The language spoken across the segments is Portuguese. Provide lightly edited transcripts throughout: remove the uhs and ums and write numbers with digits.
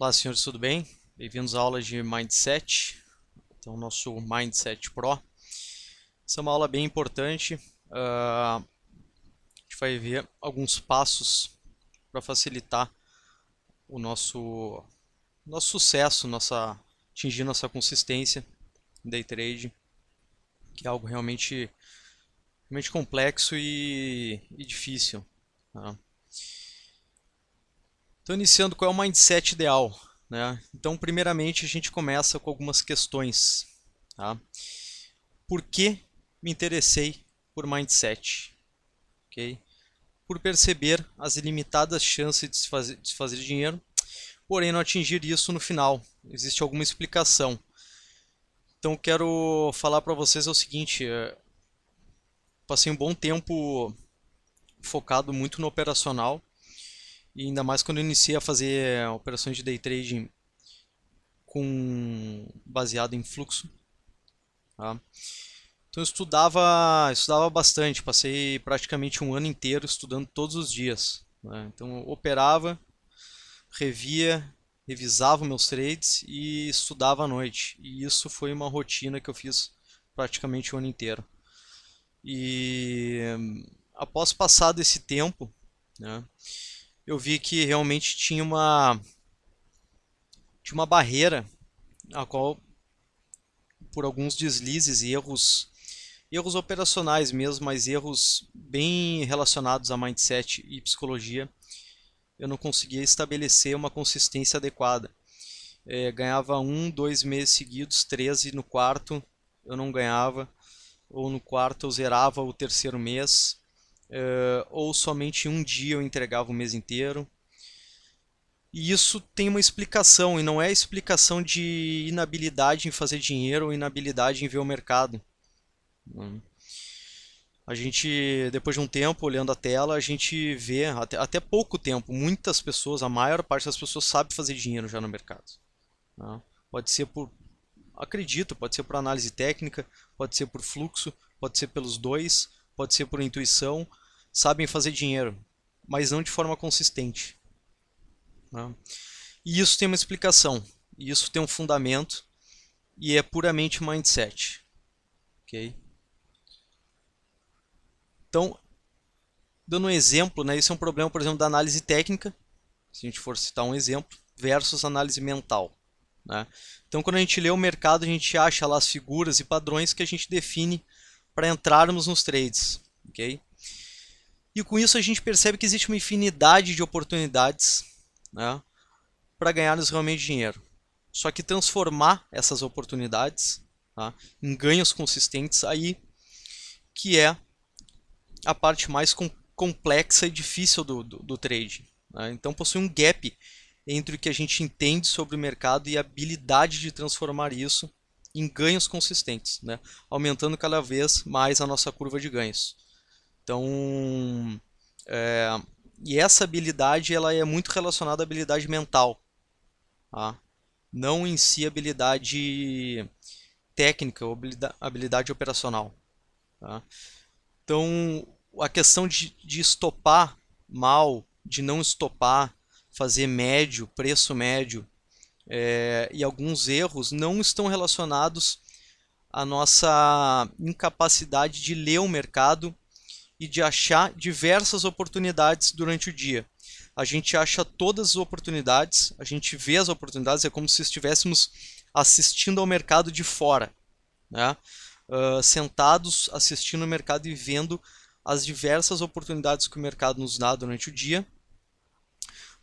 Olá, senhores, tudo bem? Bem-vindos à aula de Mindset, então nosso Mindset Pro. Essa é uma aula bem importante. A gente vai ver alguns passos para facilitar o nosso sucesso, atingir nossa consistência em day trade, que é algo realmente complexo e difícil, tá? Então, iniciando, qual é o mindset ideal, né? Então, primeiramente, a gente começa com algumas questões, tá? Por que me interessei por mindset? Okay? Por perceber as ilimitadas chances de se fazer dinheiro, porém não atingir isso no final. Existe alguma explicação. Então, quero falar para vocês o seguinte: passei um bom tempo focado muito no operacional, e ainda mais quando eu iniciei a fazer operações de day trading baseado em fluxo. Tá? Então eu estudava bastante, passei praticamente um ano inteiro estudando todos os dias, né? Então eu operava, revia, revisava meus trades e estudava à noite. E isso foi uma rotina que eu fiz praticamente o ano inteiro. E após passado esse tempo, né, eu vi que realmente tinha uma barreira a qual, por alguns deslizes e erros operacionais mesmo, mas erros bem relacionados a mindset e psicologia, eu não conseguia estabelecer uma consistência adequada. Ganhava 2 meses seguidos, 13 no quarto eu não ganhava, ou no quarto eu zerava o terceiro mês, ou somente um dia eu entregava o mês inteiro. E isso tem uma explicação, e não é explicação de inabilidade em fazer dinheiro ou inabilidade em ver o mercado. A gente, depois de um tempo olhando a tela, a gente vê, até pouco tempo, muitas pessoas, a maior parte das pessoas sabe fazer dinheiro já no mercado, né? Pode ser acredito, pode ser por análise técnica, pode ser por fluxo, pode ser pelos dois, pode ser por intuição, sabem fazer dinheiro, mas não de forma consistente, né? E isso tem uma explicação, e isso tem um fundamento, e é puramente mindset, ok? Então, dando um exemplo, né, isso é um problema, por exemplo, da análise técnica, se a gente for citar um exemplo, versus análise mental, né? Então, quando a gente lê o mercado, a gente acha lá as figuras e padrões que a gente define para entrarmos nos trades, ok? E com isso a gente percebe que existe uma infinidade de oportunidades, né, para ganharmos realmente dinheiro. Só que transformar essas oportunidades, tá, em ganhos consistentes, aí que é a parte mais complexa e difícil do trade, né? Então possui um gap entre o que a gente entende sobre o mercado e a habilidade de transformar isso em ganhos consistentes, né? Aumentando cada vez mais a nossa curva de ganhos. Então, e essa habilidade ela é muito relacionada à habilidade mental, tá? Não em si habilidade técnica ou habilidade operacional, tá? Então, a questão de estopar mal, de não estopar, fazer médio, preço médio, e alguns erros não estão relacionados à nossa incapacidade de ler o mercado e de achar diversas oportunidades durante o dia. A gente acha todas as oportunidades, a gente vê as oportunidades, é como se estivéssemos assistindo ao mercado de fora, né? Sentados assistindo o mercado e vendo as diversas oportunidades que o mercado nos dá durante o dia.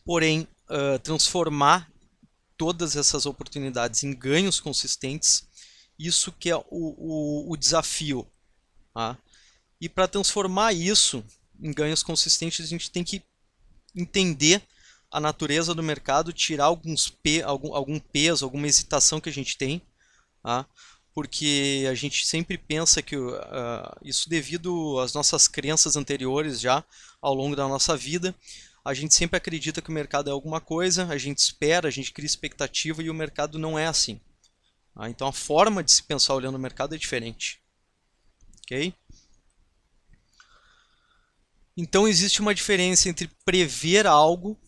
Porém, transformar todas essas oportunidades em ganhos consistentes, isso que é o desafio, tá? E para transformar isso em ganhos consistentes, a gente tem que entender a natureza do mercado, tirar algum peso, alguma hesitação que a gente tem, tá? Porque a gente sempre pensa que isso devido às nossas crenças anteriores já ao longo da nossa vida, a gente sempre acredita que o mercado é alguma coisa, a gente espera, a gente cria expectativa e o mercado não é assim, tá? Então a forma de se pensar olhando o mercado é diferente, ok? Então existe uma diferença entre prever algo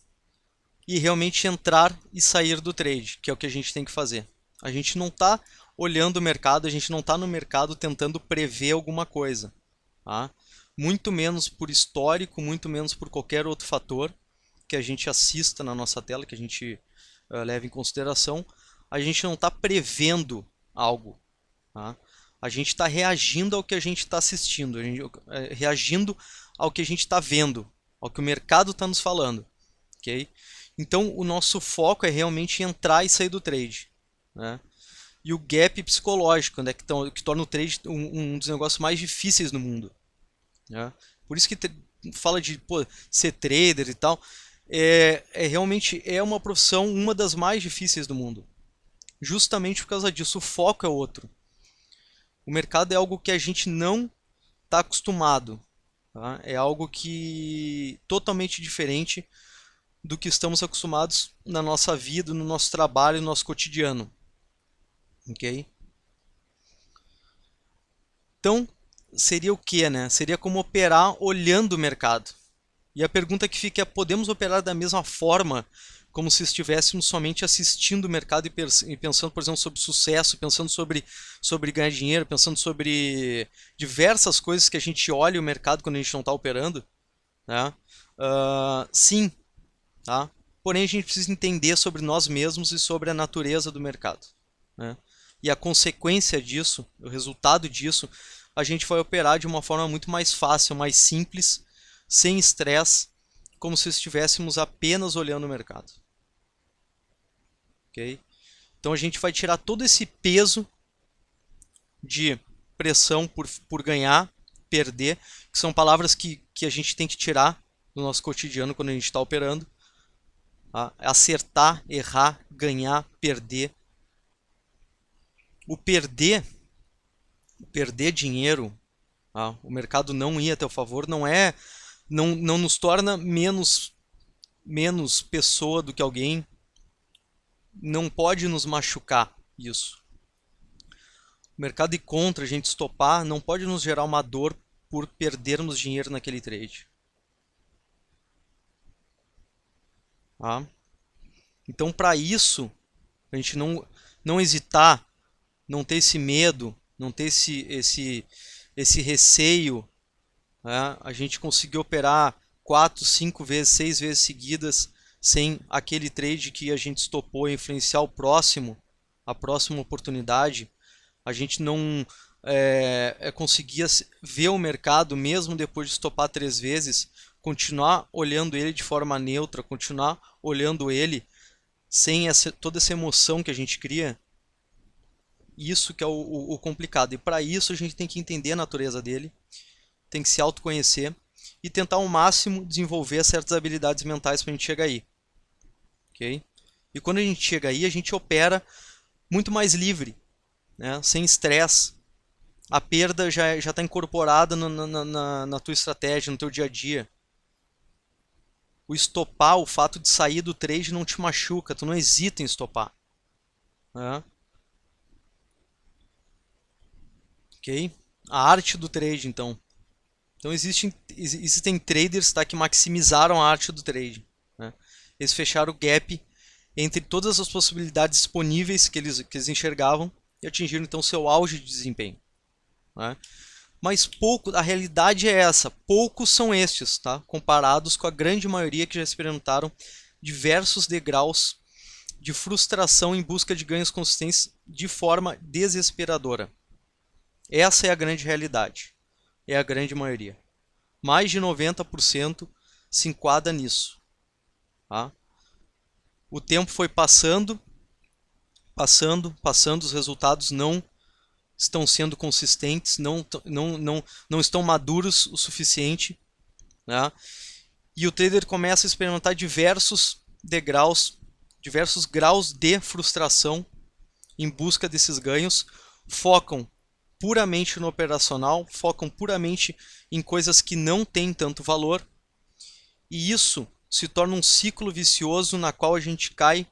e realmente entrar e sair do trade, que é o que a gente tem que fazer. A gente não está olhando o mercado, a gente não está no mercado tentando prever alguma coisa. Tá? Muito menos por histórico, muito menos por qualquer outro fator que a gente assista na nossa tela, que a gente leva em consideração. A gente não está prevendo algo. Tá? A gente está reagindo ao que a gente está assistindo, reagindo ao que a gente está vendo, ao que o mercado está nos falando. Okay? Então, o nosso foco é realmente entrar e sair do trade. Né? E o gap psicológico, né, que torna o trade um dos negócios mais difíceis no mundo. Né? Por isso que fala de ser trader e tal. Realmente é uma profissão, uma das mais difíceis do mundo. Justamente por causa disso, o foco é outro. O mercado é algo que a gente não está acostumado. Tá? É algo que totalmente diferente do que estamos acostumados na nossa vida, no nosso trabalho, no nosso cotidiano. Ok? Então, seria o que, né? Seria como operar olhando o mercado. E a pergunta que fica é: podemos operar da mesma forma como se estivéssemos somente assistindo o mercado e pensando, por exemplo, sobre sucesso, pensando sobre ganhar dinheiro, pensando sobre diversas coisas que a gente olha o mercado quando a gente não está operando? Né? Sim, tá? Porém, a gente precisa entender sobre nós mesmos e sobre a natureza do mercado. Né? E a consequência disso, o resultado disso, a gente vai operar de uma forma muito mais fácil, mais simples, sem estresse, como se estivéssemos apenas olhando o mercado. Okay? Então a gente vai tirar todo esse peso de pressão por ganhar, perder, que são palavras que a gente tem que tirar do nosso cotidiano quando a gente está operando. Tá? Acertar, errar, ganhar, perder. O perder dinheiro, tá? O mercado não ir a teu favor, não nos torna menos pessoa do que alguém, não pode nos machucar isso. O mercado ir contra, a gente estopar, não pode nos gerar uma dor por perdermos dinheiro naquele trade. Tá? Então, para isso, a gente não hesitar, não ter esse medo, não ter esse receio, né? A gente conseguir operar 4, 5 vezes, 6 vezes seguidas sem aquele trade que a gente estopou influenciar o próximo, a próxima oportunidade. A gente não conseguia ver o mercado mesmo depois de estopar 3 vezes, continuar olhando ele de forma neutra, continuar olhando ele sem toda essa emoção que a gente cria. Isso que é o complicado. E para isso a gente tem que entender a natureza dele, tem que se autoconhecer e tentar ao máximo desenvolver certas habilidades mentais para a gente chegar aí. Okay? E quando a gente chega aí, a gente opera muito mais livre, né? Sem estresse. A perda já está incorporada na tua estratégia, no teu dia a dia. O estopar, o fato de sair do trade não te machuca, tu não hesita em estopar. Né? Ok? A arte do trade, então. Então existem traders, tá, que maximizaram a arte do trade. Né? Eles fecharam o gap entre todas as possibilidades disponíveis que eles enxergavam e atingiram então seu auge de desempenho. Né? Mas a realidade é essa, poucos são estes, tá? Comparados com a grande maioria que já experimentaram diversos degraus de frustração em busca de ganhos consistentes de forma desesperadora. Essa é a grande realidade, é a grande maioria. Mais de 90% se enquadra nisso. Tá? O tempo foi passando, os resultados não estão sendo consistentes, não estão maduros o suficiente. Né? E o trader começa a experimentar diversos graus de frustração em busca desses ganhos, focam puramente no operacional, focam puramente em coisas que não têm tanto valor, e isso se torna um ciclo vicioso na qual a gente cai de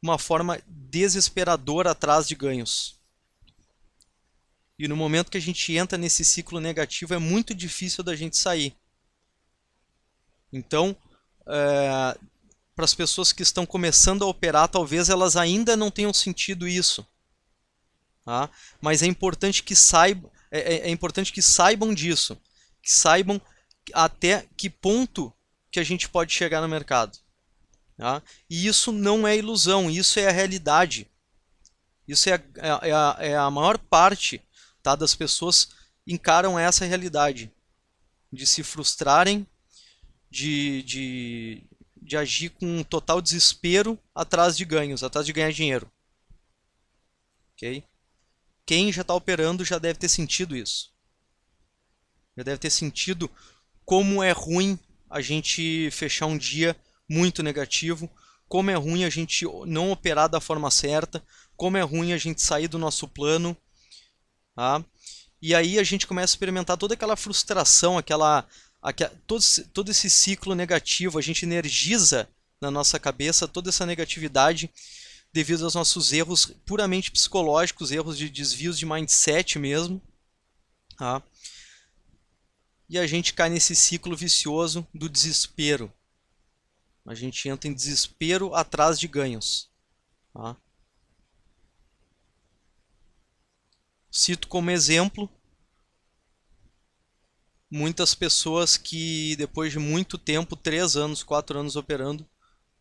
uma forma desesperadora atrás de ganhos. E no momento que a gente entra nesse ciclo negativo, é muito difícil da gente sair. Então, para as pessoas que estão começando a operar, talvez elas ainda não tenham sentido isso. Tá? Mas é importante que saibam disso, que saibam até que ponto que a gente pode chegar no mercado. Tá? E isso não é ilusão, isso é a realidade. Isso é a maior parte, tá, das pessoas encaram essa realidade de se frustrarem, de agir com um total desespero atrás de ganhos, atrás de ganhar dinheiro. Ok? Quem já está operando já deve ter sentido isso. Já deve ter sentido como é ruim a gente fechar um dia muito negativo, como é ruim a gente não operar da forma certa, como é ruim a gente sair do nosso plano. Tá? E aí a gente começa a experimentar toda aquela frustração, todo esse ciclo negativo, a gente energiza na nossa cabeça toda essa negatividade devido aos nossos erros puramente psicológicos, erros de desvios de mindset mesmo. Tá? E a gente cai nesse ciclo vicioso do desespero. A gente entra em desespero atrás de ganhos. Tá? Cito como exemplo muitas pessoas que depois de muito tempo, 3 anos, 4 anos operando,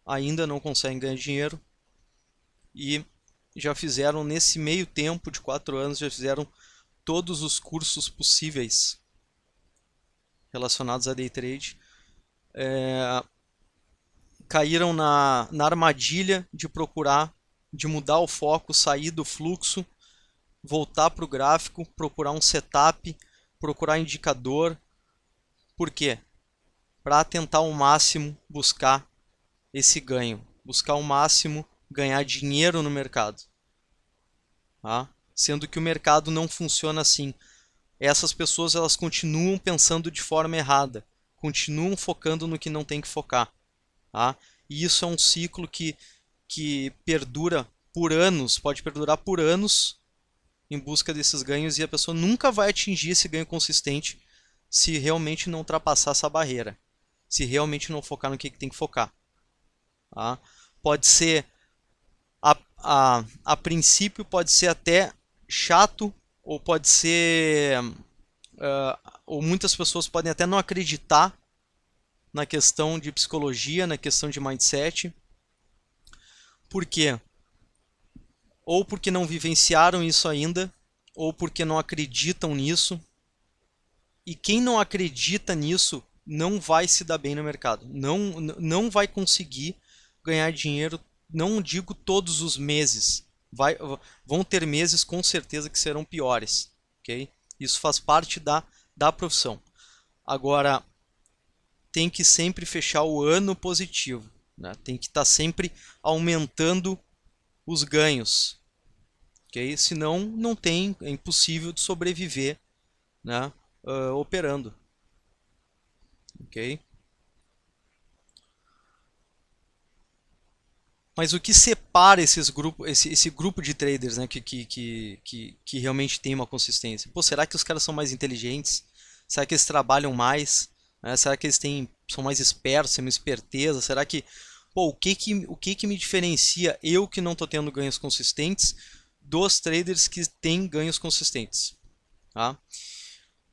ainda não conseguem ganhar dinheiro e já fizeram nesse meio tempo de 4 anos, já fizeram todos os cursos possíveis relacionados a day trade, caíram na armadilha de procurar, de mudar o foco, sair do fluxo, voltar para o gráfico, procurar um setup, procurar indicador. Por quê? Para tentar ao máximo buscar esse ganho, buscar ao máximo ganhar dinheiro no mercado. Tá? Sendo que o mercado não funciona assim. Essas pessoas elas continuam pensando de forma errada, continuam focando no que não tem que focar. Tá? E isso é um ciclo que perdura por anos, pode perdurar por anos em busca desses ganhos e a pessoa nunca vai atingir esse ganho consistente se realmente não ultrapassar essa barreira, se realmente não focar no que tem que focar. Tá? Pode ser, a princípio, pode ser até chato, ou pode ser, ou muitas pessoas podem até não acreditar na questão de psicologia, na questão de mindset. Por quê? Ou porque não vivenciaram isso ainda, ou porque não acreditam nisso. E quem não acredita nisso não vai se dar bem no mercado. Não vai conseguir ganhar dinheiro, não digo todos os meses. Vão ter meses com certeza que serão piores. Okay? Isso faz parte da profissão. Agora, tem que sempre fechar o ano positivo. Né? Tem que estar sempre aumentando os ganhos. Okay? Senão, não tem, é impossível de sobreviver, né? Operando. Ok? Mas o que separa esse grupo de traders, né, que realmente tem uma consistência? Pô, será que os caras são mais inteligentes? Será que eles trabalham mais? Né? Será que eles são mais espertos, têm uma esperteza? Será que... Pô, o que me diferencia eu que não estou tendo ganhos consistentes dos traders que têm ganhos consistentes? Tá?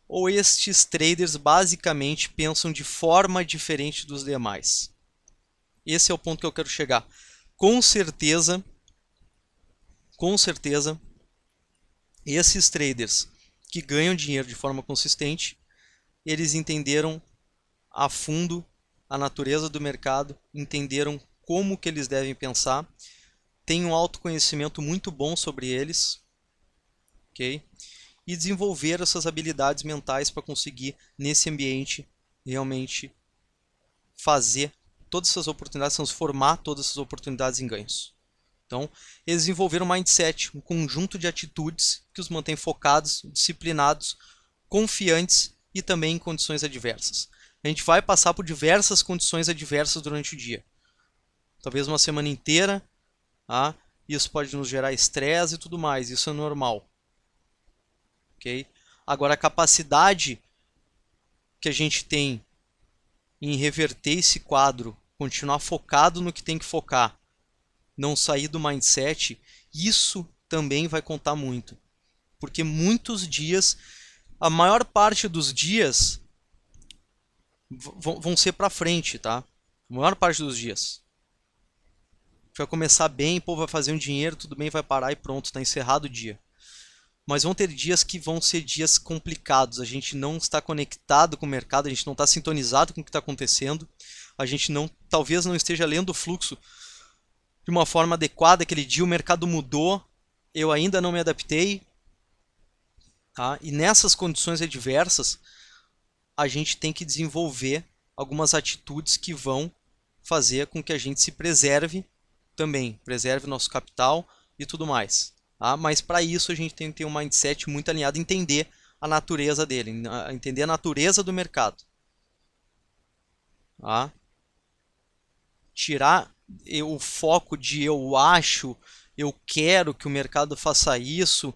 Ou estes traders basicamente pensam de forma diferente dos demais? Esse é o ponto que eu quero chegar. Com certeza, esses traders que ganham dinheiro de forma consistente, eles entenderam a fundo a natureza do mercado, entenderam como que eles devem pensar, têm um autoconhecimento muito bom sobre eles, ok? E desenvolver essas habilidades mentais para conseguir, nesse ambiente, realmente fazer todas essas oportunidades, transformar todas essas oportunidades em ganhos. Então, eles desenvolveram um mindset, um conjunto de atitudes que os mantém focados, disciplinados, confiantes e também em condições adversas. A gente vai passar por diversas condições adversas durante o dia. Talvez uma semana inteira, tá? Isso pode nos gerar estresse e tudo mais, isso é normal. Okay? Agora, a capacidade que a gente tem em reverter esse quadro continuar focado no que tem que focar, não sair do mindset, isso também vai contar muito. Porque muitos dias, a maior parte dos dias vão ser para frente, tá? A maior parte dos dias. Vai começar bem, pô, vai fazer um dinheiro, tudo bem, vai parar e pronto, está encerrado o dia. Mas vão ter dias que vão ser dias complicados. A gente não está conectado com o mercado, a gente não está sintonizado com o que está acontecendo. A gente talvez não esteja lendo o fluxo de uma forma adequada. Aquele dia o mercado mudou, eu ainda não me adaptei. Tá? E nessas condições adversas, a gente tem que desenvolver algumas atitudes que vão fazer com que a gente se preserve também, preserve nosso capital e tudo mais. Tá? Mas para isso a gente tem que ter um mindset muito alinhado, entender a natureza dele, entender a natureza do mercado. Tá? Tirar o foco de eu acho, eu quero que o mercado faça isso,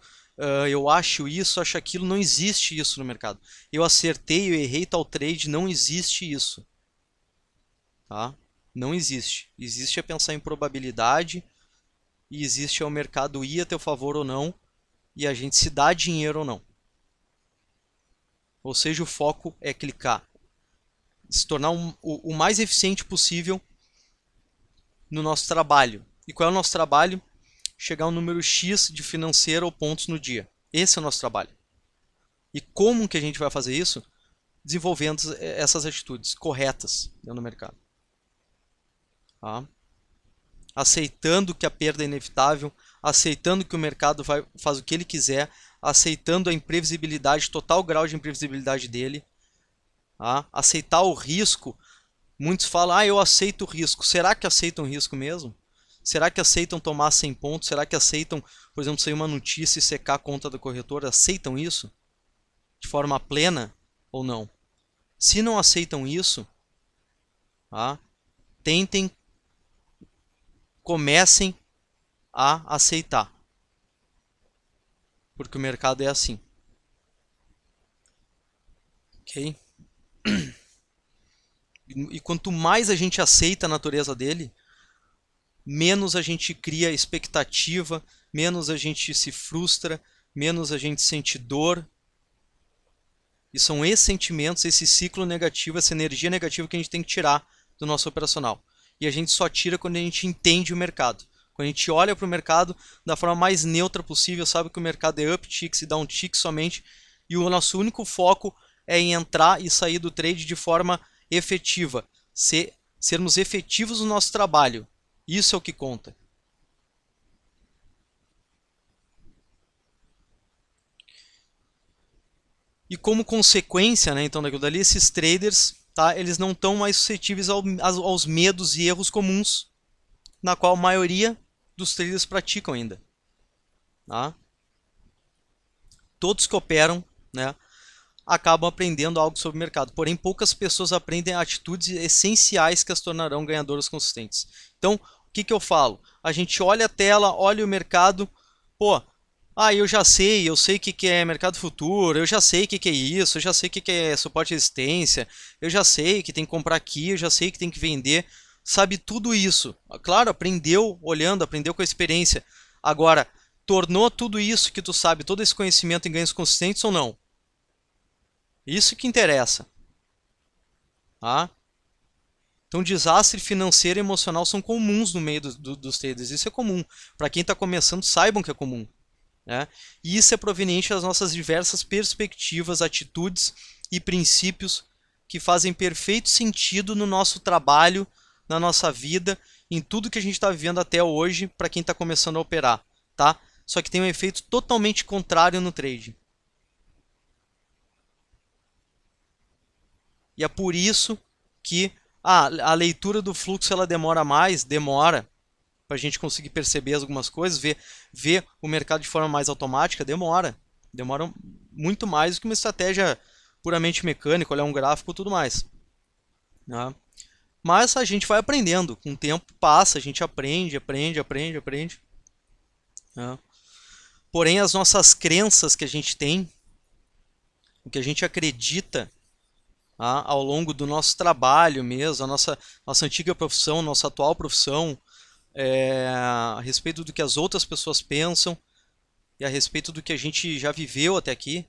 eu acho isso, acho aquilo, não existe isso no mercado. Eu acertei, eu errei tal trade, não existe isso. Tá? Não existe. Existe é pensar em probabilidade e existe é o mercado ir a teu favor ou não e a gente se dá dinheiro ou não. Ou seja, o foco é clicar. Se tornar o mais eficiente possível no nosso trabalho. E qual é o nosso trabalho? Chegar a um número X de financeiro ou pontos no dia. Esse é o nosso trabalho. E como que a gente vai fazer isso? Desenvolvendo essas atitudes corretas dentro do mercado. Tá? Aceitando que a perda é inevitável, aceitando que o mercado faz o que ele quiser, aceitando a imprevisibilidade, total grau de imprevisibilidade dele. Tá? Aceitar o risco. Muitos falam, eu aceito o risco. Será que aceitam o risco mesmo? Será que aceitam tomar 100 pontos? Será que aceitam, por exemplo, sair uma notícia e secar a conta da corretora? Aceitam isso? De forma plena ou não? Se não aceitam isso, tá? Comecem a aceitar. Porque o mercado é assim. Ok? E quanto mais a gente aceita a natureza dele, menos a gente cria expectativa, menos a gente se frustra, menos a gente sente dor. E são esses sentimentos, esse ciclo negativo, essa energia negativa que a gente tem que tirar do nosso operacional. E a gente só tira quando a gente entende o mercado. Quando a gente olha para o mercado da forma mais neutra possível, sabe que o mercado é up ticks e down ticks somente, e o nosso único foco é em entrar e sair do trade de forma efetiva. Sermos efetivos no nosso trabalho. Isso é o que conta. E como consequência, né, então, daquilo dali, esses traders, tá, eles não estão mais suscetíveis aos medos e erros comuns, na qual a maioria dos traders praticam ainda. Tá? Todos que operam, né, acabam aprendendo algo sobre o mercado. Porém, poucas pessoas aprendem atitudes essenciais que as tornarão ganhadoras consistentes. Então, o que eu falo? A gente olha a tela, olha o mercado, pô, eu já sei, eu sei o que é mercado futuro, eu já sei o que é isso, eu já sei o que é suporte e resistência, eu já sei que tem que comprar aqui, eu já sei que tem que vender, sabe tudo isso. Claro, aprendeu olhando, aprendeu com a experiência. Agora, tornou tudo isso que tu sabe, todo esse conhecimento em ganhos consistentes ou não? Isso que interessa. Tá? Então, desastre financeiro e emocional são comuns no meio dos traders. Isso é comum. Para quem está começando, saibam que é comum. Né? E isso é proveniente das nossas diversas perspectivas, atitudes e princípios que fazem perfeito sentido no nosso trabalho, na nossa vida, em tudo que a gente está vivendo até hoje para quem está começando a operar. Tá? Só que tem um efeito totalmente contrário no trade. E é por isso que a leitura do fluxo ela demora mais, demora para a gente conseguir perceber algumas coisas, ver o mercado de forma mais automática, demora muito mais do que uma estratégia puramente mecânica, olhar um gráfico e tudo mais. Né? Mas a gente vai aprendendo, com o tempo passa, a gente aprende. Né? Porém, as nossas crenças que a gente tem, o que a gente acredita, tá? Ao longo do nosso trabalho mesmo, a nossa antiga profissão, nossa atual profissão, a respeito do que as outras pessoas pensam e a respeito do que a gente já viveu até aqui,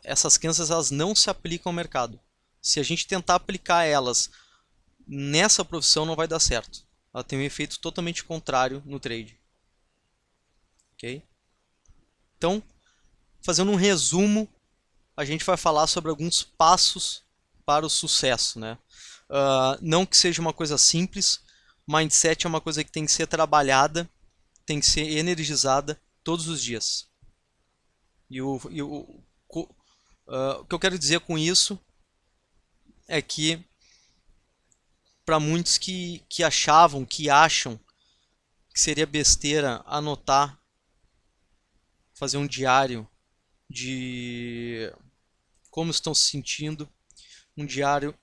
essas crenças elas não se aplicam ao mercado. Se a gente tentar aplicar elas nessa profissão, não vai dar certo. Ela tem um efeito totalmente contrário no trade. Ok? Então, fazendo um resumo, a gente vai falar sobre alguns passos para o sucesso, né? Não que seja uma coisa simples, mindset é uma coisa que tem que ser trabalhada, tem que ser energizada todos os dias. O que eu quero dizer com isso é que para muitos que acham que seria besteira anotar, fazer um diário de como estão se sentindo, um diário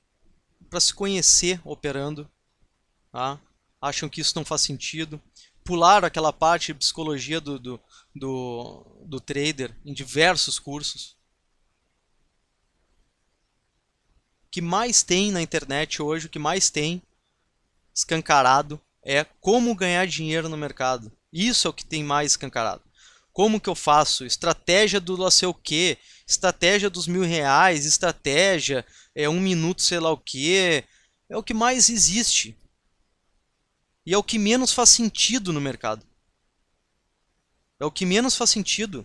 para se conhecer operando, tá? Acham que isso não faz sentido, pularam aquela parte de psicologia do trader em diversos cursos. O que mais tem na internet hoje, o que mais tem escancarado é como ganhar dinheiro no mercado. Isso é o que tem mais escancarado. Como que eu faço? Estratégia do não sei o que, estratégia dos R$ 1.000, estratégia, 1 minuto sei lá o que. É o que mais existe. E é o que menos faz sentido no mercado. É o que menos faz sentido.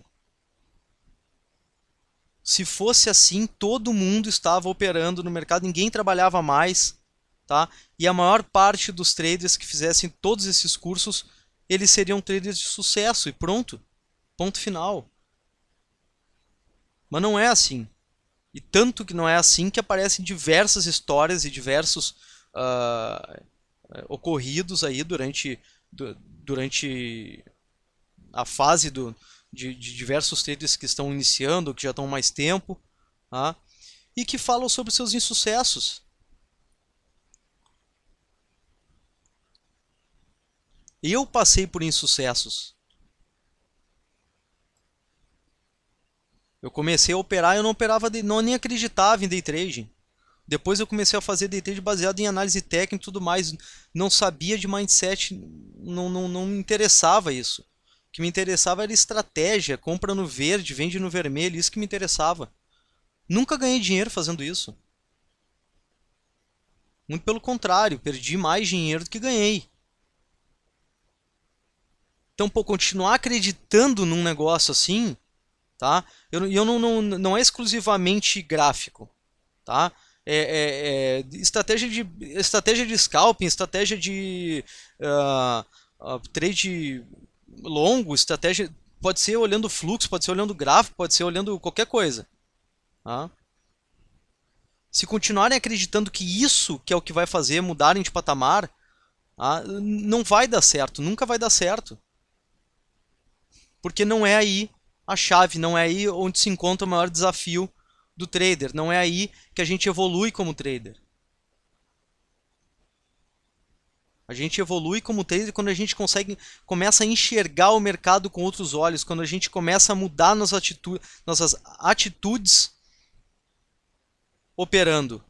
Se fosse assim, todo mundo estava operando no mercado, ninguém trabalhava mais, tá? E a maior parte dos traders que fizessem todos esses cursos, eles seriam traders de sucesso e pronto. Ponto final. Mas não é assim. E tanto que não é assim que aparecem diversas histórias e diversos ocorridos aí durante a fase de diversos traders que estão iniciando, que já estão há mais tempo, tá? E que falam sobre seus insucessos. Eu passei por insucessos. Eu comecei a operar e eu não operava, não nem acreditava em day trading. Depois eu comecei a fazer day trade baseado em análise técnica e tudo mais. Não sabia de mindset, não me interessava isso. O que me interessava era estratégia, compra no verde, vende no vermelho, isso que me interessava. Nunca ganhei dinheiro fazendo isso. Muito pelo contrário, perdi mais dinheiro do que ganhei. Então, continuar acreditando num negócio assim, tá? Eu não é exclusivamente gráfico, tá? Estratégia de scalping, estratégia de trade longo, estratégia pode ser olhando fluxo, pode ser olhando gráfico, pode ser olhando qualquer coisa, tá? Se continuarem acreditando que isso que é o que vai fazer mudarem de patamar, tá? Não vai dar certo, nunca vai dar certo. Porque não é aí a chave, não é aí onde se encontra o maior desafio do trader, não é aí que a gente evolui como trader. A gente evolui como trader quando a gente começa a enxergar o mercado com outros olhos, quando a gente começa a mudar nossas atitudes operando,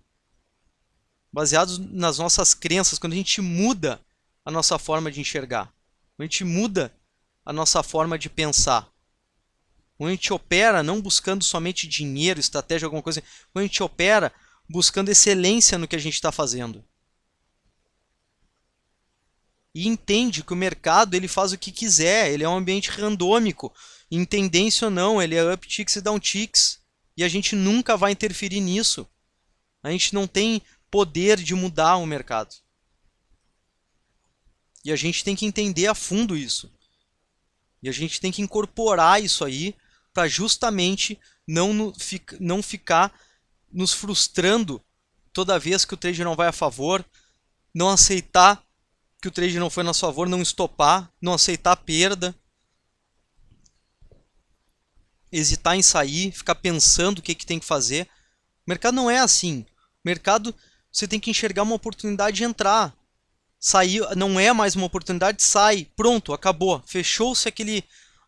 baseados nas nossas crenças, quando a gente muda a nossa forma de enxergar, quando a gente muda a nossa forma de pensar. Quando a gente opera não buscando somente dinheiro, estratégia, alguma coisa, quando a gente opera buscando excelência no que a gente está fazendo. E entende que o mercado ele faz o que quiser, ele é um ambiente randômico, em tendência ou não, ele é upticks e downticks, e a gente nunca vai interferir nisso. A gente não tem poder de mudar o mercado. E a gente tem que entender a fundo isso. E a gente tem que incorporar isso aí para justamente não ficar nos frustrando toda vez que o trade não vai a favor, não aceitar que o trade não foi a nosso favor, não estopar, não aceitar a perda, hesitar em sair, ficar pensando o que tem que fazer. O mercado não é assim. O mercado, você tem que enxergar uma oportunidade de entrar. Sair, não é mais uma oportunidade, sai, pronto, acabou, fechou-se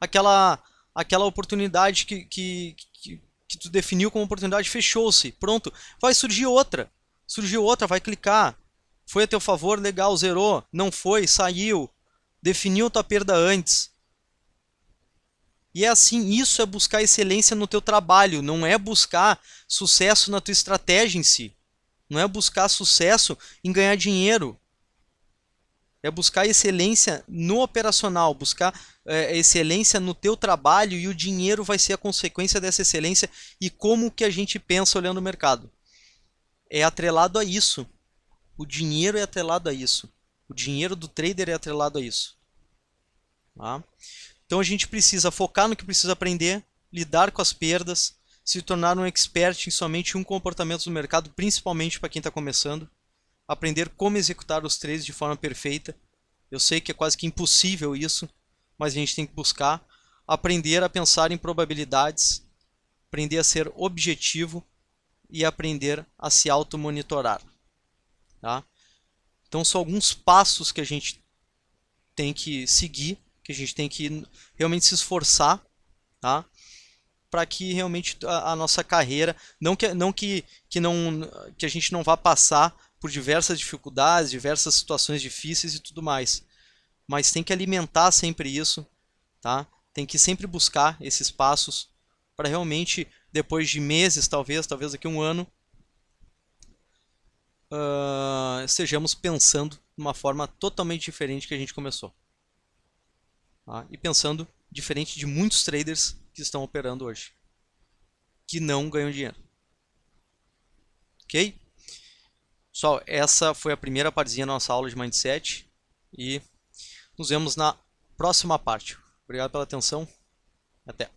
aquela oportunidade que que tu definiu como oportunidade, fechou-se, pronto. Vai surgir outra. Surgiu outra, vai clicar. Foi a teu favor, legal, zerou. Não foi, saiu. Definiu tua perda antes. E é assim, isso é buscar excelência no teu trabalho, não é buscar sucesso na tua estratégia em si. Não é buscar sucesso em ganhar dinheiro. É buscar excelência no operacional, buscar excelência no teu trabalho, e o dinheiro vai ser a consequência dessa excelência. E como que a gente pensa olhando o mercado? É atrelado a isso. O dinheiro é atrelado a isso. O dinheiro do trader é atrelado a isso. Tá? Então a gente precisa focar no que precisa aprender, lidar com as perdas, se tornar um expert em somente um comportamento do mercado, principalmente para quem está começando. Aprender como executar os trades de forma perfeita. Eu sei que é quase que impossível isso, mas a gente tem que buscar. Aprender a pensar em probabilidades, aprender a ser objetivo e aprender a se automonitorar. Tá? Então são alguns passos que a gente tem que seguir, que a gente tem que realmente se esforçar, tá? Para que realmente a nossa carreira, que a gente não vá passar por diversas dificuldades, diversas situações difíceis e tudo mais, mas tem que alimentar sempre isso, tá? Tem que sempre buscar esses passos para realmente, depois de meses, talvez daqui a um ano, estejamos pensando de uma forma totalmente diferente que a gente começou. Tá? E pensando diferente de muitos traders que estão operando hoje, que não ganham dinheiro. Ok? Pessoal, essa foi a primeira partezinha da nossa aula de Mindset e nos vemos na próxima parte. Obrigado pela atenção. Até.